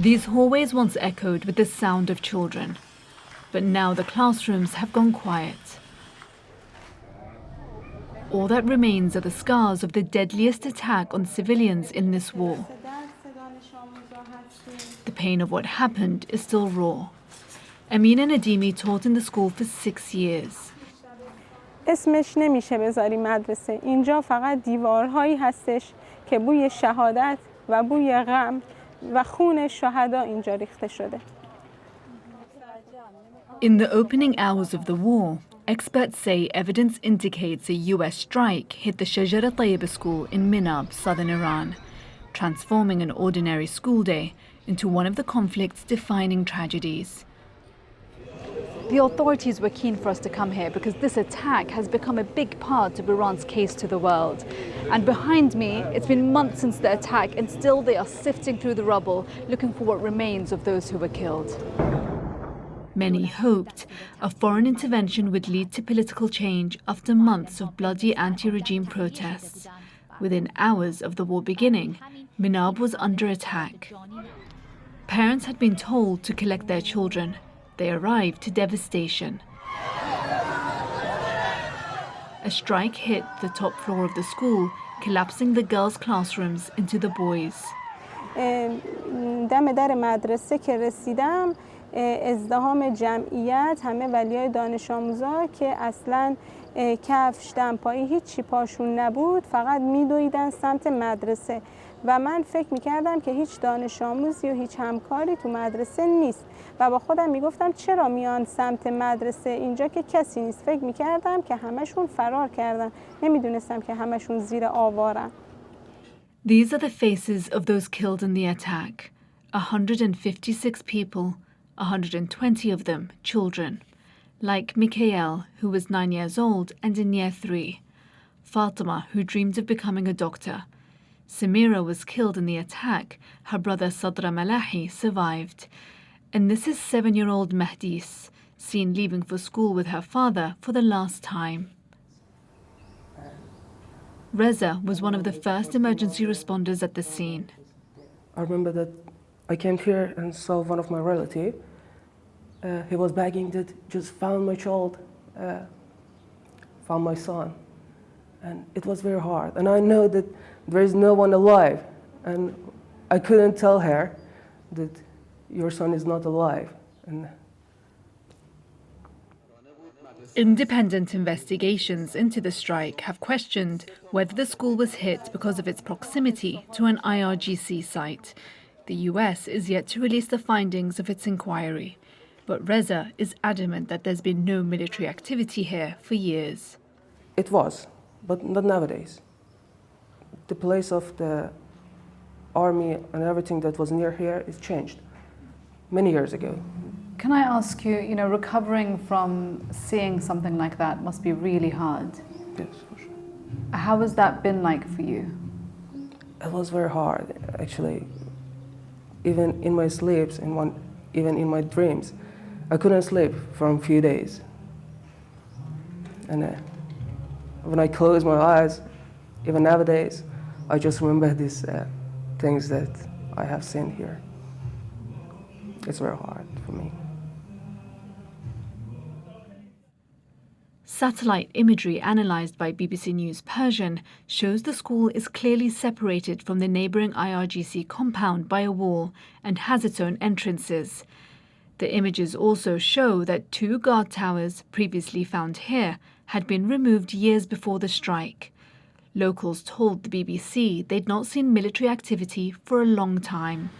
These hallways once echoed with the sound of children, but now the classrooms have gone quiet. All that remains are the scars of the deadliest attack on civilians in this war. The pain of what happened is still raw. Amina Nadimi taught in the school for 6 years. اسمش نمیشه بذاری مدرسه. اینجا فقط دیوارهایی هستش که بوی شهادت و بوی غم و خون شهدا اینجا ریخته شده. In the opening hours of the war, experts say evidence indicates a US strike hit the Shajara Tayyiba school in Minab, southern Iran, transforming an ordinary school day into one of the conflict's defining tragedies. The authorities were keen for us to come here because this attack has become a big part of Iran's case to the world. And behind me, it's been months since the attack, and still they are sifting through the rubble, looking for what remains of those who were killed. Many hoped a foreign intervention would lead to political change after months of bloody anti-regime protests. Within hours of the war beginning, Minab was under attack. Parents had been told to collect their children. They arrived to devastation. A strike hit the top floor of the school, collapsing the girls' classrooms into the boys'. دم در مدرسه که رسیدم ازدحام جمعیت همه ولیای دانش آموزا که اصلاً کفش دمپایی هیچی پاشون نبود فقط میدویدن سمت مدرسه و من فکر میکردم که هیچ دانش آموزی و هیچ همکاری تو مدرسه نیست و با خودم میگفتم چرا میان سمت مدرسه اینجا که کسی نیست. فکر میکردم که همشون فرار کردن. نمیدونستم که همشون زیر آوارن. These are the faces of those killed in the attack. 156 people, 120 of them children. Like Mikhail, who was 9 years old and in year 3. Fatima, who dreamed of becoming a doctor. Samira was killed in the attack. Her brother Sadra Malahi survived. And this is 7-year-old Mahdis, seen leaving for school with her father for the last time. Reza was one of the first emergency responders at the scene. I remember that I came here and saw one of my relatives. He was begging that just found my child, found my son. And it was very hard. And I know that there is no one alive. And I couldn't tell her that your son is not alive. And Independent investigations into the strike have questioned whether the school was hit because of its proximity to an IRGC site. The US is yet to release the findings of its inquiry, but Reza is adamant that there's been no military activity here for years. it was, but not nowadays. The place of the army and everything that was near here is changed many years ago. Can I ask you, recovering from seeing something like that must be really hard. Yes, for sure. How has that been like for you? It was very hard, actually. Even in my sleeps, even in my dreams, I couldn't sleep for a few days. And when I close my eyes, even nowadays, I just remember these things that I have seen here. It's very hard for me. Satellite imagery analysed by BBC News Persian shows the school is clearly separated from the neighbouring IRGC compound by a wall and has its own entrances. The images also show that 2 guard towers previously found here had been removed years before the strike. Locals told the BBC they'd not seen military activity for a long time.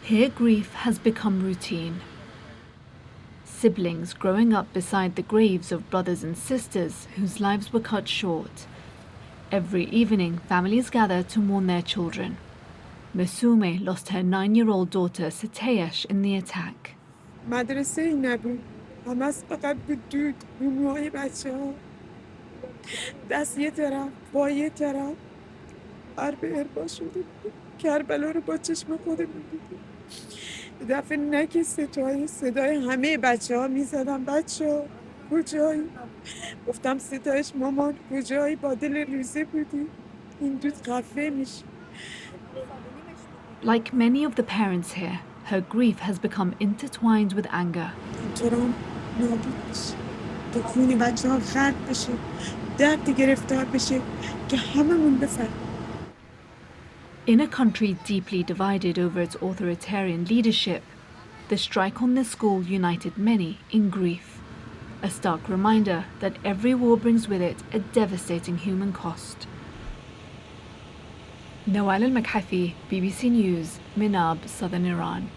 Here grief has become routine. Siblings growing up beside the graves of brothers and sisters whose lives were cut short. Every evening, families gather to mourn their children. Mesume lost her 9-year-old daughter Sateyash in the attack. مدرسه نبود. همش فقط بود دود. موهای بچه‌ها. دست یه طرف، پای یه طرف. به اربا شده بود. کربلا رو با چشم خودمون دیدیم. دفعه نک صدای همه بچه‌ها می‌زدن بچه‌ها کجایی؟ گفتم صدایش مامان کجایی با دل ریزه بودی این دود خفه میشه Like many of the parents here, her grief has become intertwined with anger. ترام نابود بشه تا خون بچه ها خرد بشه درد گرفتار بشه که هممون بفهم. In a country deeply divided over its authoritarian leadership, the strike on this school united many in grief. A stark reminder that every war brings with it a devastating human cost. Nawal al-Maghafi, BBC News, Minab, Southern Iran.